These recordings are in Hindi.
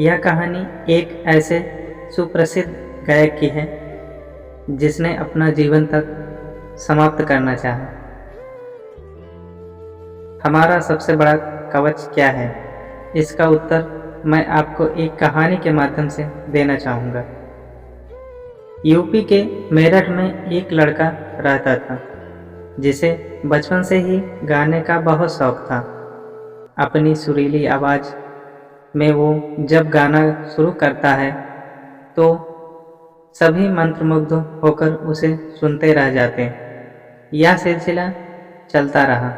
यह कहानी एक ऐसे सुप्रसिद्ध गायक की है जिसने अपना जीवन तक समाप्त करना चाहा। हमारा सबसे बड़ा कवच क्या है? इसका उत्तर मैं आपको एक कहानी के माध्यम से देना चाहूँगा। यूपी के मेरठ में एक लड़का रहता था जिसे बचपन से ही गाने का बहुत शौक था। अपनी सुरीली आवाज़ में वो जब गाना शुरू करता है तो सभी मंत्रमुग्ध होकर उसे सुनते रह जाते हैं। यह सिलसिला चलता रहा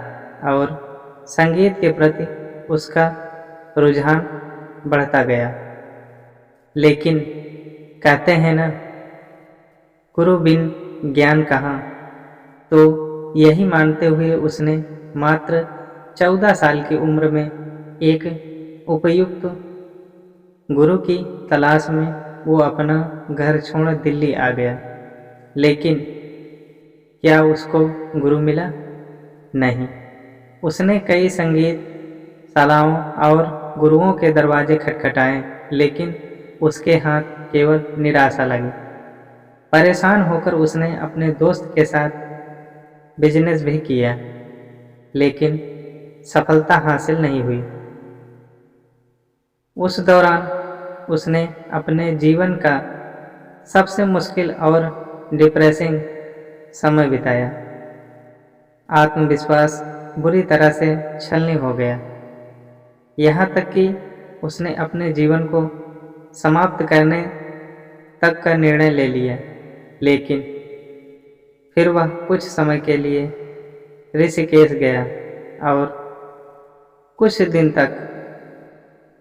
और संगीत के प्रति उसका रुझान बढ़ता गया। लेकिन कहते हैं ना, गुरु बिन ज्ञान कहाँ, तो यही मानते हुए उसने मात्र 14 साल की उम्र में एक उपयुक्त गुरु की तलाश में वो अपना घर छोड़ दिल्ली आ गया। लेकिन क्या उसको गुरु मिला? नहीं। उसने कई संगीत शालाओं और गुरुओं के दरवाजे खटखटाए, लेकिन उसके हाथ केवल निराशा लगी। परेशान होकर उसने अपने दोस्त के साथ बिजनेस भी किया, लेकिन सफलता हासिल नहीं हुई। उस दौरान उसने अपने जीवन का सबसे मुश्किल और डिप्रेसिंग समय बिताया। आत्मविश्वास बुरी तरह से छलनी हो गया, यहाँ तक कि उसने अपने जीवन को समाप्त करने तक का निर्णय ले लिया। लेकिन फिर वह कुछ समय के लिए ऋषिकेश गया और कुछ दिन तक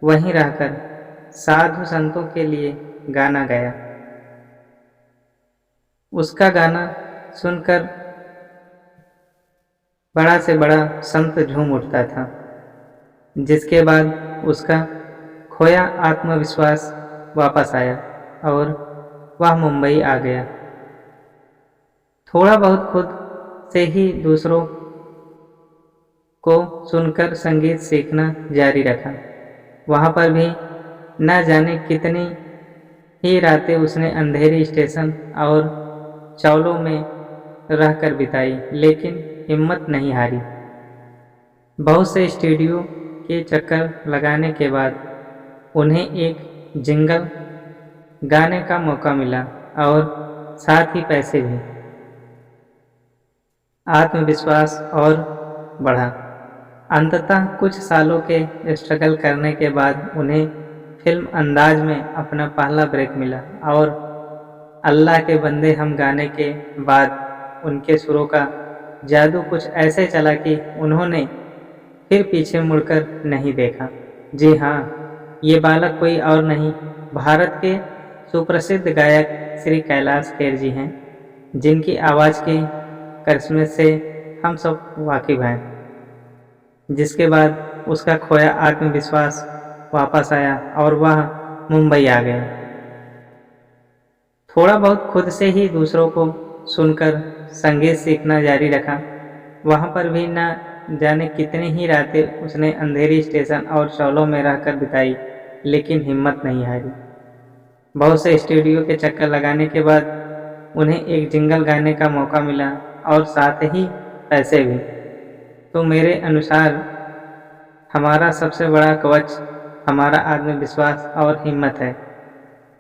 वहीं रहकर साधु संतों के लिए गाना गाया। उसका गाना सुनकर बड़ा से बड़ा संत झूम उठता था, जिसके बाद उसका खोया आत्मविश्वास वापस आया और वह मुंबई आ गया। थोड़ा बहुत खुद से ही दूसरों को सुनकर संगीत सीखना जारी रखा। वहाँ पर भी न जाने कितनी ही रातें उसने अंधेरी स्टेशन और चौलों में रहकर बिताई, लेकिन हिम्मत नहीं हारी। बहुत से स्टूडियो के चक्कर लगाने के बाद उन्हें एक जिंगल गाने का मौका मिला और साथ ही पैसे भी। आत्मविश्वास और बढ़ा। अंततः कुछ सालों के स्ट्रगल करने के बाद उन्हें फिल्म अंदाज में अपना पहला ब्रेक मिला और अल्लाह के बंदे हम गाने के बाद उनके सुरों का जादू कुछ ऐसे चला कि उन्होंने फिर पीछे मुड़कर नहीं देखा। जी हाँ, ये बालक कोई और नहीं, भारत के सुप्रसिद्ध गायक श्री कैलाश खेर जी हैं, जिनकी आवाज़ के करिश्मे से हम सब वाकिफ हैं। जिसके बाद उसका खोया आत्मविश्वास वापस आया और वह मुंबई आ गया। थोड़ा बहुत खुद से ही दूसरों को सुनकर संगीत सीखना जारी रखा। वहाँ पर भी न जाने कितनी ही रातें उसने अंधेरी स्टेशन और शौलों में रहकर बिताई, लेकिन हिम्मत नहीं हारी। बहुत से स्टूडियो के चक्कर लगाने के बाद उन्हें एक जिंगल गाने का मौका मिला और साथ ही पैसे भी। तो मेरे अनुसार हमारा सबसे बड़ा कवच हमारा आत्मविश्वास और हिम्मत है,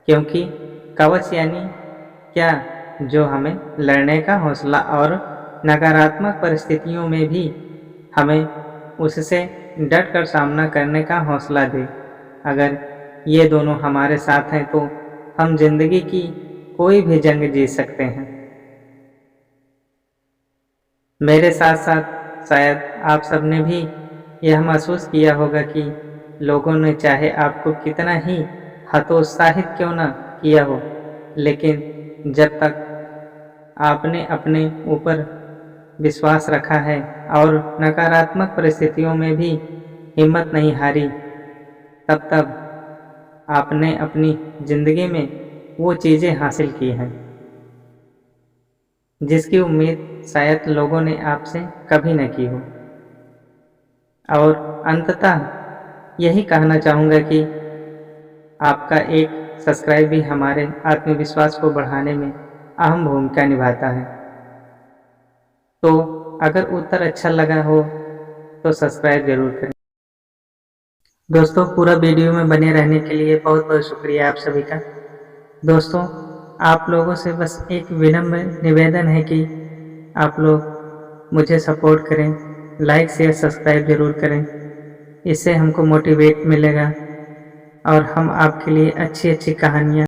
क्योंकि कवच यानी क्या? जो हमें लड़ने का हौसला और नकारात्मक परिस्थितियों में भी हमें उससे डट कर सामना करने का हौसला दे। अगर ये दोनों हमारे साथ हैं तो हम जिंदगी की कोई भी जंग जीत सकते हैं। मेरे साथ साथ शायद आप सबने भी यह महसूस किया होगा कि लोगों ने चाहे आपको कितना ही हतोत्साहित क्यों ना किया हो, लेकिन जब तक आपने अपने ऊपर विश्वास रखा है और नकारात्मक परिस्थितियों में भी हिम्मत नहीं हारी, तब आपने अपनी ज़िंदगी में वो चीज़ें हासिल की हैं जिसकी उम्मीद शायद लोगों ने आपसे कभी न की हो। और अंततः यही कहना चाहूँगा कि आपका एक सब्सक्राइब भी हमारे आत्मविश्वास को बढ़ाने में अहम भूमिका निभाता है। तो अगर उत्तर अच्छा लगा हो तो सब्सक्राइब ज़रूर करें। दोस्तों, पूरा वीडियो में बने रहने के लिए बहुत बहुत शुक्रिया आप सभी का। दोस्तों, आप लोगों से बस एक विनम्र निवेदन है कि आप लोग मुझे सपोर्ट करें, लाइक शेयर सब्सक्राइब ज़रूर करें। इससे हमको मोटिवेट मिलेगा और हम आपके लिए अच्छी अच्छी कहानियाँ